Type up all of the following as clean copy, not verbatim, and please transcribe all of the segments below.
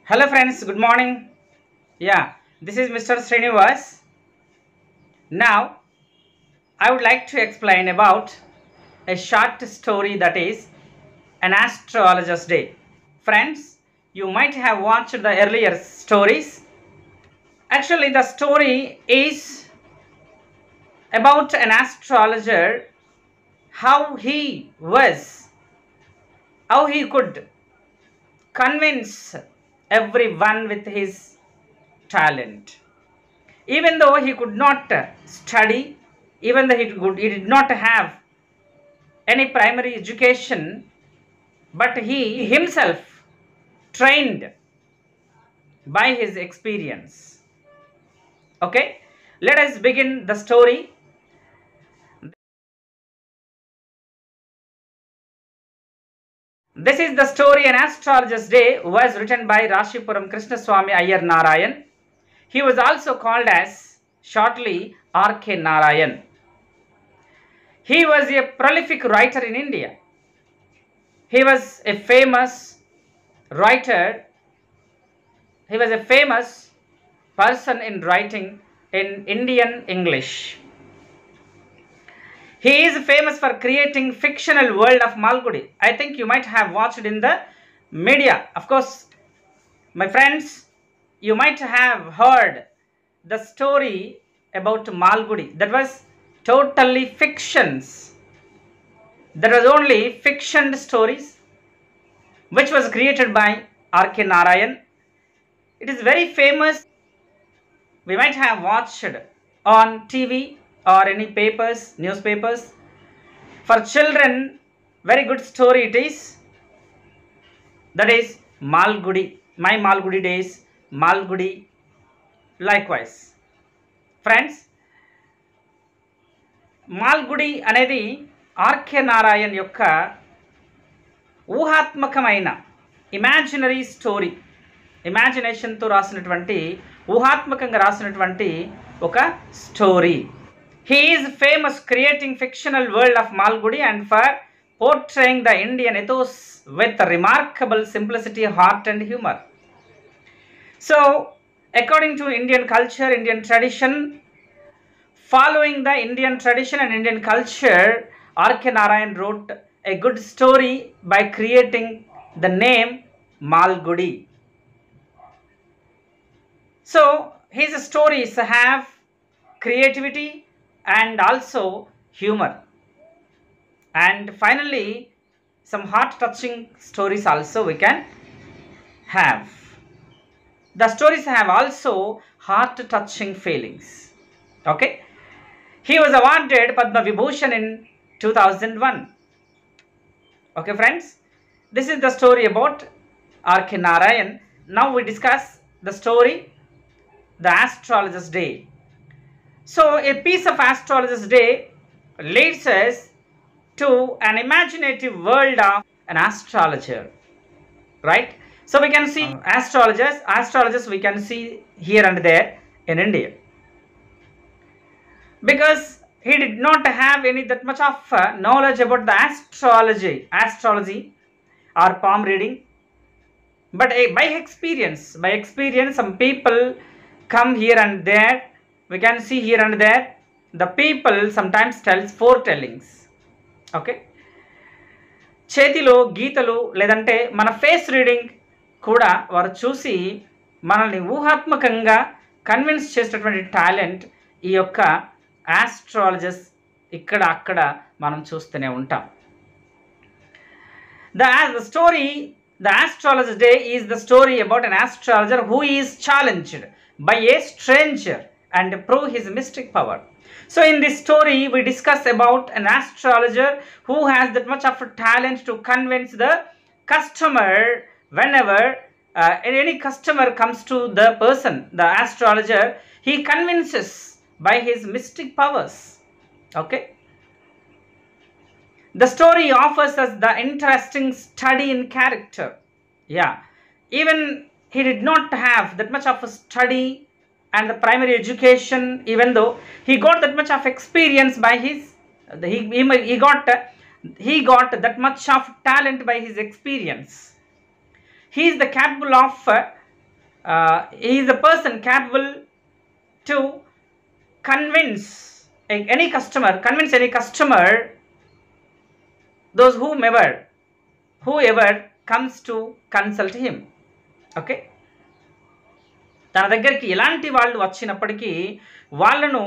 Hello friends, good morning. This is Mr. Srinivas. Now, I would like to explain about a short story that is an astrologer's day. Friends, you might have watched the earlier stories. Actually, the story is about an astrologer, how he could convince everyone with his talent. Even though he could not study, even though he did not have any primary education, but he himself trained by his experience. Okay, let us begin the story. This is the story An Astrologer's Day was written by Rashipuram Krishnaswamy Iyer Narayan. He was also called as shortly R.K. Narayan. He was a prolific writer in India. He was a famous writer. He was a famous person in writing in Indian English. He is famous for creating fictional world of Malgudi. I think you might have watched in the media. Of course, my friends, you might have heard the story about Malgudi. That was totally fictions. That was only fiction stories which was created by R.K. Narayan. It is very famous. We might have watched on TV or any papers, newspapers. For children, very good story it is. That is Malgudi. My Malgudi days, Malgudi. Likewise. Friends, Malgudi అనేది RK Narayan యొక్క ఊహాత్మకమైన imaginary story, ఇమాజినేషన్తో రాసినటువంటి ఊహాత్మకంగా రాసినటువంటి ఒక story. He is famous creating fictional world of Malgudi and for portraying the Indian ethos with remarkable simplicity, heart and humor. So, according to Indian culture, Indian tradition, following the Indian tradition and Indian culture, R.K. Narayan wrote a good story by creating the name Malgudi. So, his stories have creativity and also humor. And finally, some heart-touching stories also we can have. The stories have also heart-touching feelings. Okay. He was awarded Padma Vibhushan in 2001. Okay friends, this is the story about R.K. Narayan. Now we discuss the story, the Astrologer's Day. So a piece of Astrologer's Day leads us to an imaginative world of an astrologer, right? So we can see astrologers we can see here and there in India. Because he did not have any that much of knowledge about the astrology or palm reading, but by experience some people come here and there. We can see here and there the people sometimes tells foretellings. Okay, చేతిలో గీతలు లేదంటే మన face reading కూడా వారు చూసి మనల్ని ఊహాత్మకంగా convince చేసేటటువంటి talent ఈ యొక్క ఆస్ట్రాలజర్స్ ఇక్కడ అక్కడ మనం చూస్తూనే ఉంటాం. The Astrologer's Day is the story about an astrologer who is challenged by a stranger and prove his mystic power. So in this story we discuss about an astrologer who has that much of a talent to convince the customer. Whenever any customer comes to the person, the astrologer, he convinces by his mystic powers. Okay, the story offers us the interesting study in character. Even he did not have that much of a study and the primary education, even though he got that much of experience by his he got that much of talent by his experience. He is the capable of he is a person capable to convince any customer, those whoever comes to consult him. Okay, తన దగ్గరికి ఎలాంటి వాళ్ళు వచ్చినప్పటికీ వాళ్ళను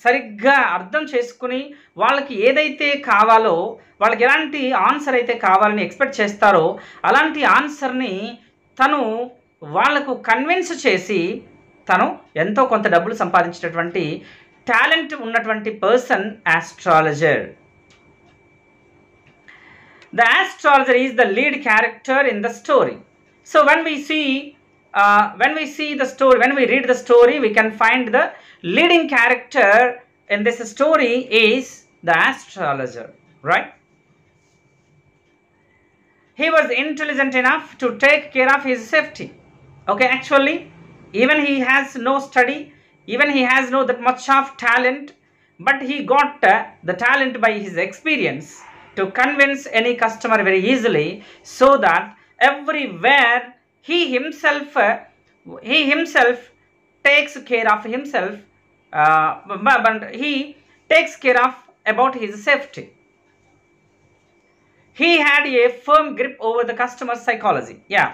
సరిగ్గా అర్థం చేసుకుని వాళ్ళకి ఏదైతే కావాలో, వాళ్ళకి ఎలాంటి ఆన్సర్ అయితే కావాలని ఎక్స్పెక్ట్ చేస్తారో అలాంటి ఆన్సర్ని తను వాళ్లకు కన్విన్స్ చేసి తను ఎంతో కొంత డబ్బులు సంపాదించేటటువంటి టాలెంట్ ఉన్నటువంటి person astrologer. The astrologer is the lead character in the story. So when we see the story, when we read the story, we can find the leading character in this story is the astrologer, right? He was intelligent enough to take care of his safety. Okay, actually, even he has no study, even he has no that much of talent, but he got the talent by his experience to convince any customer very easily, so that everywhere he himself takes care of himself, but he takes care of about his safety. He had a firm grip over the customer's psychology. Yeah,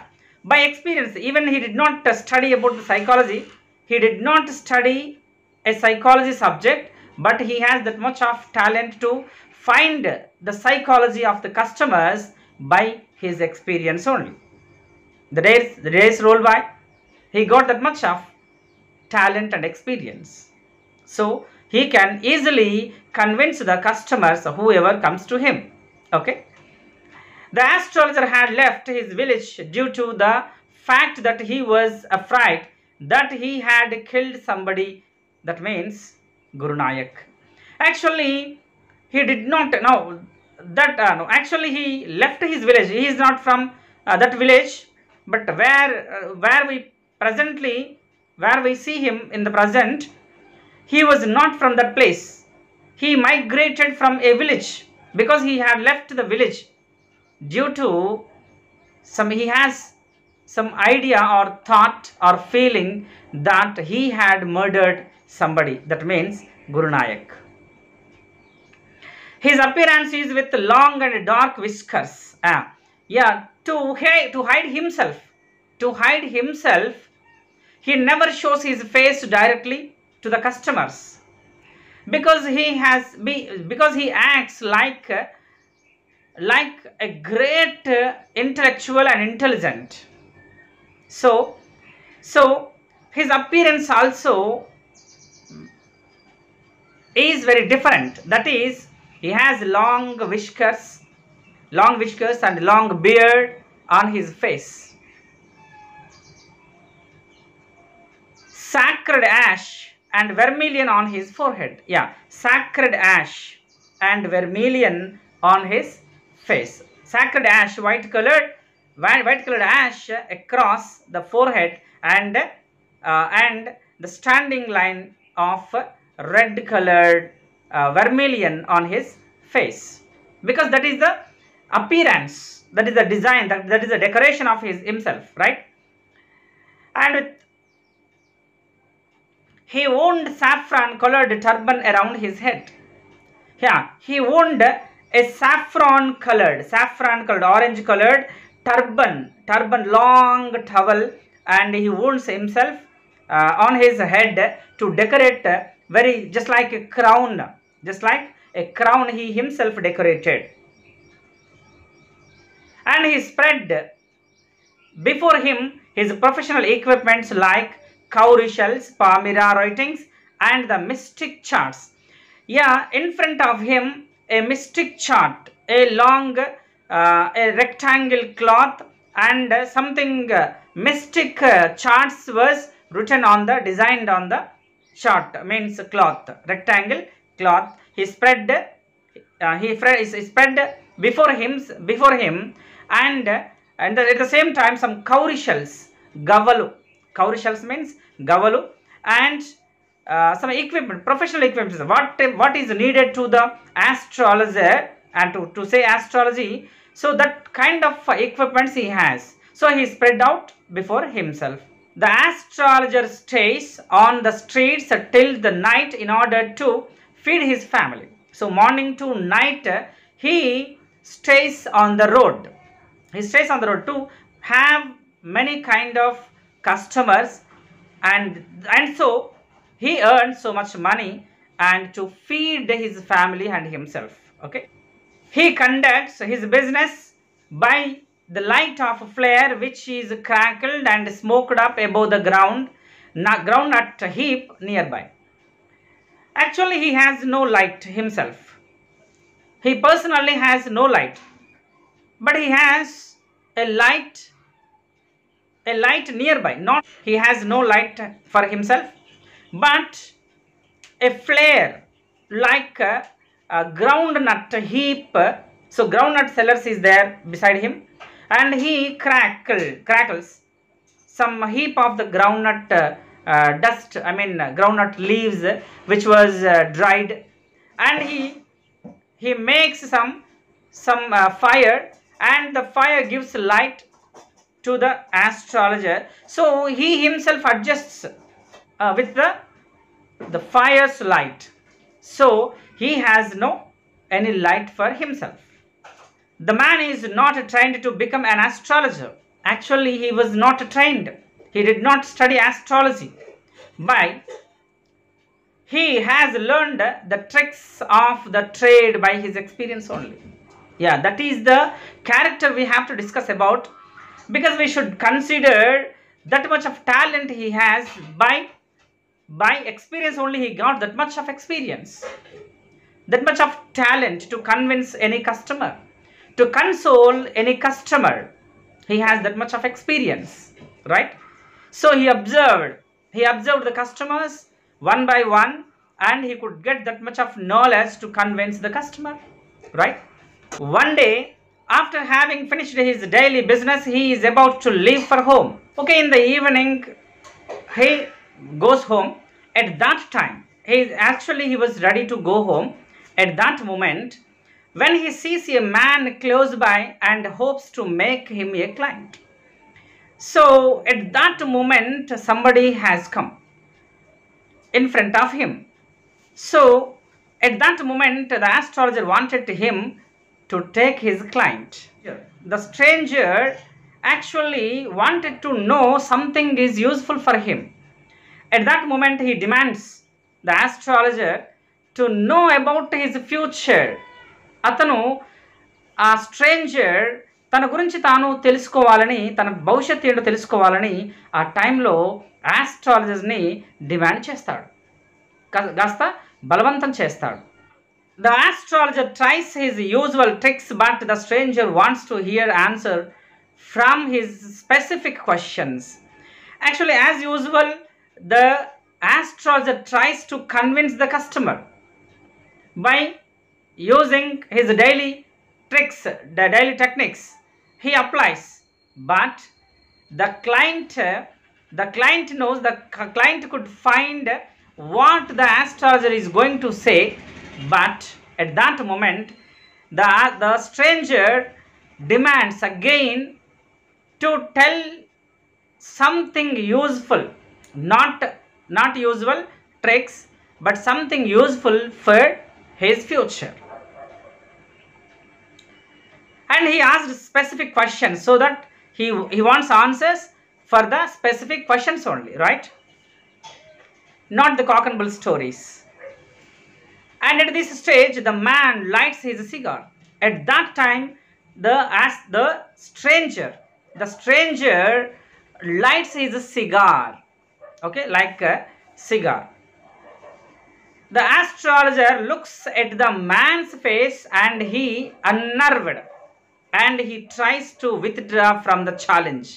by experience. Even he did not study about the psychology, he did not study a psychology subject, but he has that much of talent to find the psychology of the customers by his experience only. The days roll by, he got that much of talent and experience, so he can easily convince the customers, whoever comes to him. Okay, the astrologer had left his village due to the fact that he was afraid that he had killed somebody. That means Guru Nayak. Actually, he did not know that no, actually he left his village. He is not from that village, but where we see him in the present, he was not from that place. He migrated from a village because he had left the village due to he has some idea or thought or feeling that he had murdered somebody. That means Guru Nayak. His appearance is with long and dark whiskers. To hide himself. He never shows his face directly to the customers because he acts like a great intellectual and intelligent. So his appearance also is very different. That is, he has long whiskers and long beard on his face. Sacred ash and vermilion on his forehead. Yeah, sacred ash and vermilion on his face. Sacred ash, white colored ash across the forehead, and the standing line of red colored vermilion on his face, because that is the appearance, that is the design, that is the decoration of himself, right? And he owned saffron colored turban around his head. Yeah, he owned a saffron colored orange colored turban, long towel, and he owns himself on his head to decorate just like a crown he himself decorated. And he spread before him his professional equipments like cowrie shells, palmyra writings, and the mystic charts. Yeah, in front of him a mystic chart, a long a rectangle cloth, and something mystic charts was designed on the chart, means cloth, rectangle cloth. He spread before him, and at the same time some cowrie shells, gavalu. Cowrie shells means gavalu, and some equipment, professional equipment. What is needed to the astrologer and to say astrology? So that kind of equipments he has. So he spread out before himself. The astrologer stays on the streets till the night in order to feed his family. So morning to night he stays on the road. He stays on the road to have many kind of customers, and so he earns so much money and to feed his family and himself. Okay. He conducts his business by the light of a flare which is crackled and smoked up above the groundnut heap nearby. Actually, he has no light himself. He personally has no light, but he has a light nearby. Not he has no light for himself, but a flare like a groundnut heap. So groundnut sellers is there beside him, and he crackles some heap of the groundnut dust. Groundnut leaves which was dried, and he makes some fire, and the fire gives light to the astrologer. So he himself adjusts with the fire's light. So he has no any light for himself. The man is not trained to become an astrologer. Actually, he was not trained. He did not study astrology. But he has learned the tricks of the trade by his experience only. Yeah, that is the character we have to discuss about, because we should consider that much of talent he has. By experience only he got that much of experience, that much of talent to convince any customer, to console any customer. He has that much of experience, right? So he observed the customers one by one, and he could get that much of knowledge to convince the customer, right? One day, after having finished his daily business, he is about to leave for home. Okay, in the evening he goes home. At that time, he was ready to go home. At that moment, when he sees a man close by and hopes to make him a client. So at that moment, somebody has come in front of him. So at that moment, the astrologer wanted him to take his client. The stranger actually wanted to know something is useful for him. At that moment, he demands the astrologer to know about his future. అతను ఆ stranger తన గురించి తాను తెలుసుకోవాలని, తన భవిష్యత్తు ఏంటో తెలుసుకోవాలని ఆ టైంలో ఆస్ట్రాలజర్ని డిమాండ్ చేస్తాడు, కాస్త బలవంతం చేస్తాడు. The astrologer tries his usual tricks, but the stranger wants to hear answer from his specific questions. Actually, as usual, the astrologer tries to convince the customer by using his daily tricks, the daily techniques he applies. But the client knows, the client could find what the astrologer is going to say. But at that moment, the stranger demands again to tell something useful, not usual tricks, but something useful for his future. And he asked specific questions, so that he wants answers for the specific questions only, right? Not the cock and bull stories. And at this stage, the man lights his cigar. At that time, the stranger lights his cigar, okay, like a cigar. The astrologer looks at the man's face and he unnerved, and he tries to withdraw from the challenge.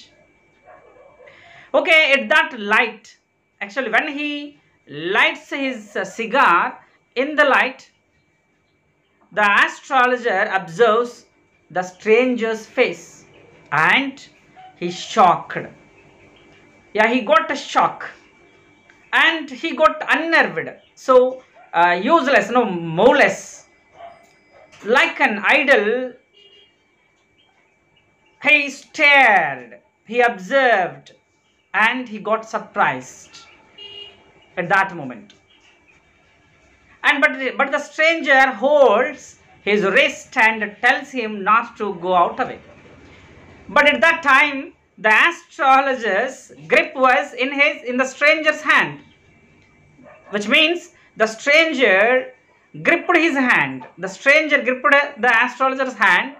Okay, at that light, actually when he lights his cigar, in the light, the astrologer observes the stranger's face and he's shocked. Yeah, he got a shock and he got unnerved. So useless, no, moleless, like an idol. He stared, he observed, and he got surprised at that moment. And but the stranger holds his wrist and tells him not to go out away. But at that time, the astrologer's grip was in the stranger's hand, which means the stranger gripped his hand. The stranger gripped the astrologer's hand,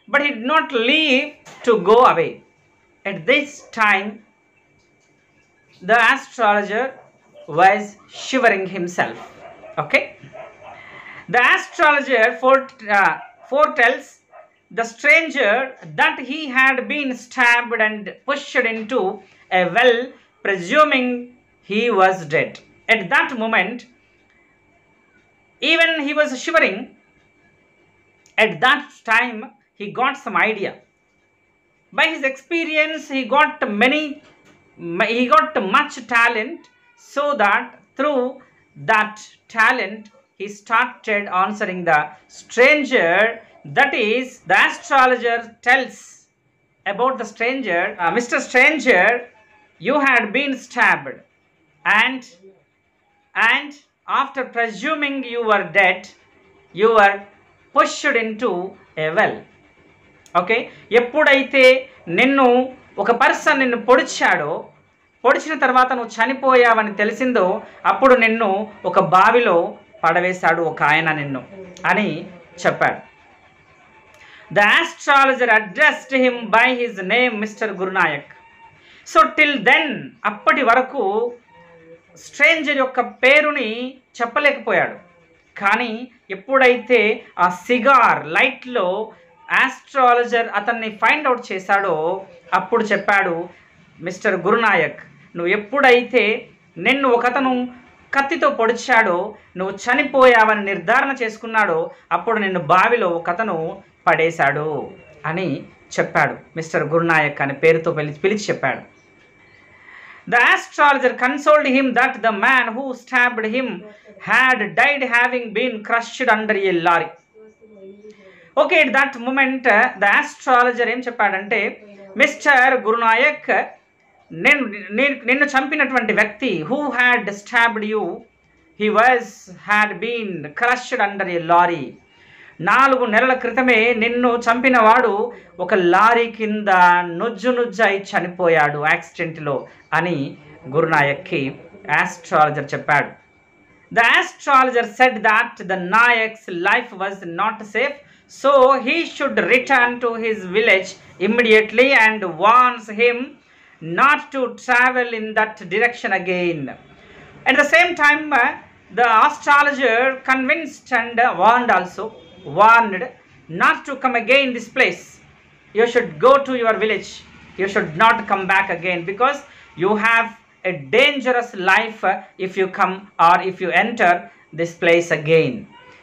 but he did not leave to go away. At this time, the astrologer was shivering himself. Okay? The astrologer foretells the stranger that he had been stabbed and pushed into a well, presuming he was dead. At that moment, even he was shivering. At that time, he got some idea. By his experience, he got much talent, so that through that talent, he started answering the stranger. That is, the astrologer tells about the stranger, Mr. Stranger, you had been stabbed, and after presuming you were dead, you were pushed into a well. Okay, ఎప్పుడైతే ఒక person నిన్ను పొడిచిన తర్వాత నువ్వు చనిపోయావని తెలిసిందో, అప్పుడు నిన్ను ఒక బావిలో పడవేశాడు ఒక ఆయన నిన్ను అని చెప్పాడు. The astrologer addressed him by his name, Mr. Gurunayak. So till then, అప్పటి వరకు స్ట్రేంజర్ యొక్క పేరుని చెప్పలేకపోయాడు. కానీ ఎప్పుడైతే ఆ సిగార్ లైట్లో ఆస్ట్రాలజర్ అతన్ని ఫైండ్ అవుట్ చేశాడో, అప్పుడు చెప్పాడు, మిస్టర్ గురునాయక్, నువ్వు ఎప్పుడైతే నిన్ను ఒకతను కత్తితో పొడిచాడో, నువ్వు చనిపోయావని నిర్ధారణ చేసుకున్నాడో, అప్పుడు నిన్ను బావిలో ఒకతను పడేశాడు అని చెప్పాడు. మిస్టర్ గురునాయక్ అనే పేరుతో పిలిచి చెప్పాడు. The astrologer consoled him that the man who stabbed him had died having been crushed under a lorry. Okay, at that moment, the astrologer ఏం చెప్పాడంటే, మిస్టర్ గురునాయక్, నిన్ను చంపినటువంటి వ్యక్తి, who had stabbed you, he had been crushed under a lorry. 4 నెలల క్రితమే నిన్ను చంపినవాడు ఒక lorry కింద నుజ్జునుజ్జై చనిపోయాడు యాక్సిడెంట్లో అని గురునాయక్కి ఆస్ట్రాలజర్ చెప్పాడు. The astrologer said that the Nayak's life was not safe, so he should return to his village immediately and warns him not to travel in that direction again. At the same time, the astrologer convinced and warned not to come again this place. You should go to your village. You should not come back again, because you have a dangerous life if you come or if you enter this place again.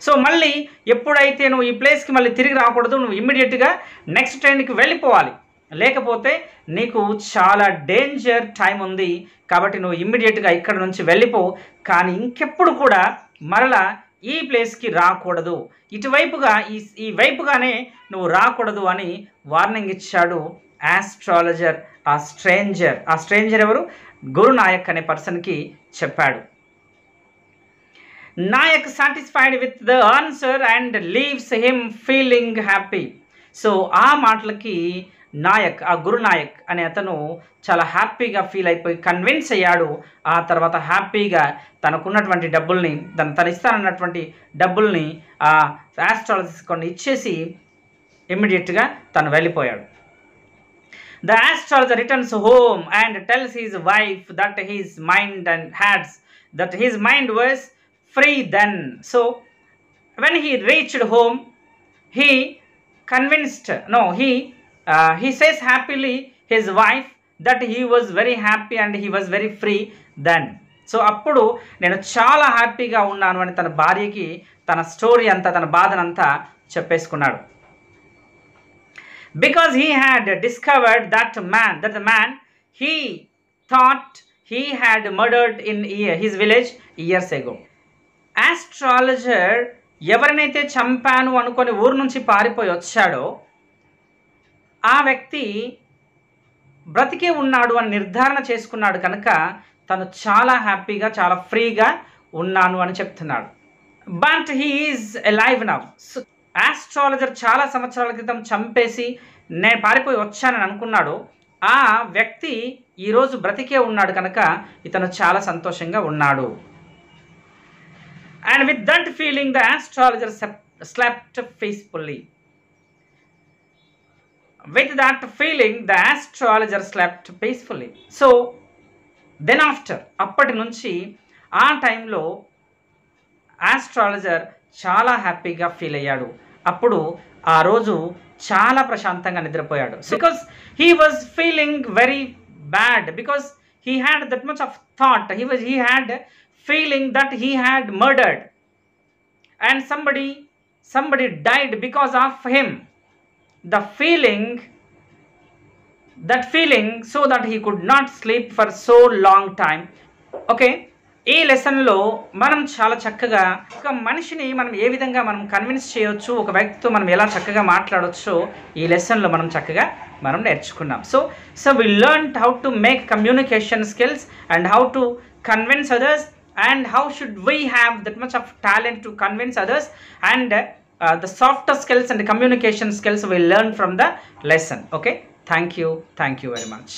So మళ్ళీ ఎప్పుడైతే నువ్వు ఈ ప్లేస్కి మళ్ళీ తిరిగి రాకూడదు, నువ్వు ఇమ్మీడియట్గా నెక్స్ట్ ట్రైన్కి వెళ్ళిపోవాలి, లేకపోతే నీకు చాలా డేంజర్ టైం ఉంది, కాబట్టి నువ్వు ఇమ్మీడియట్గా ఇక్కడ నుంచి వెళ్ళిపో, కానీ ఇంకెప్పుడు కూడా మరలా ఈ ప్లేస్కి రాకూడదు, ఇటువైపుగా ఈ వైపుగానే నువ్వు రాకూడదు అని వార్నింగ్ ఇచ్చాడు ఆస్ట్రాలజర్. ఆ స్ట్రేంజర్ ఎవరు? గురునాయక్ అనే పర్సన్కి చెప్పాడు. Nayak satisfied with the answer and leaves him feeling happy. So ఆ మాటలకి నాయక్, ఆ గురునాయక్ అనే అతను చాలా హ్యాపీగా ఫీల్ అయిపోయి కన్విన్స్ అయ్యాడు. ఆ తర్వాత హ్యాపీగా తనకున్నటువంటి డబ్బుల్ని, తను ఇస్తానన్నటువంటి డబ్బుల్ని ఆ ఆస్ట్రాలజిస్ట్ కొన్ని ఇచ్చేసి ఇమ్మీడియట్గా తను వెళ్ళిపోయాడు. The astrologer returns home and tells his wife that his mind was free then. So when he reached home, he says happily his wife that he was very happy and he was very free then. So అప్పుడు నేను చాలా హ్యాపీగా ఉన్నాను అని తన భార్యకి తన story అంతా, తన బాధనంతా చెప్పేసుకున్నాడు. Because he had discovered that the man he thought he had murdered in his village years ago. Astrologer ఎవరినైతే చంపాను అనుకొని ఊరు నుంచి పారిపోయి వచ్చాడో, ఆ వ్యక్తి బ్రతికే ఉన్నాడు అని నిర్ధారణ చేసుకున్నాడు కనుక తను చాలా హ్యాపీగా, చాలా ఫ్రీగా ఉన్నాను అని చెప్తున్నాడు. But he is alive now. Astrologer చాలా సంవత్సరాల క్రితం చంపేసి నేను పారిపోయి వచ్చానని అనుకున్నాడు. ఆ వ్యక్తి ఈరోజు బ్రతికే ఉన్నాడు కనుక ఇతను చాలా సంతోషంగా ఉన్నాడు. And with that feeling the astrologer slept peacefully. With that feeling, the astrologer slept peacefully. So, then after, అప్పటి నుంచి ఆ టైంలో ఆస్ట్రాలజర్ చాలా హ్యాపీగా ఫీల్ అయ్యాడు. అప్పుడు ఆ రోజు చాలా ప్రశాంతంగా నిద్రపోయాడు. Because he was feeling very bad, because he had that much of thought. He had feeling that he had murdered and somebody died because of him. That feeling so that he could not sleep for so long time. Okay, ఈ లెసన్లో మనం చాలా చక్కగా ఒక మనిషిని మనం ఏ విధంగా మనం కన్విన్స్ చేయొచ్చు, ఒక వ్యక్తితో మనం ఎలా చక్కగా మాట్లాడొచ్చో ఈ లెసన్లో మనం చక్కగా మనం నేర్చుకున్నాం. So we learned how to make communication skills and how to convince others and how should we have that much of talent to convince others and the softer skills and the communication skills we learn from the lesson. Okay, thank you very much.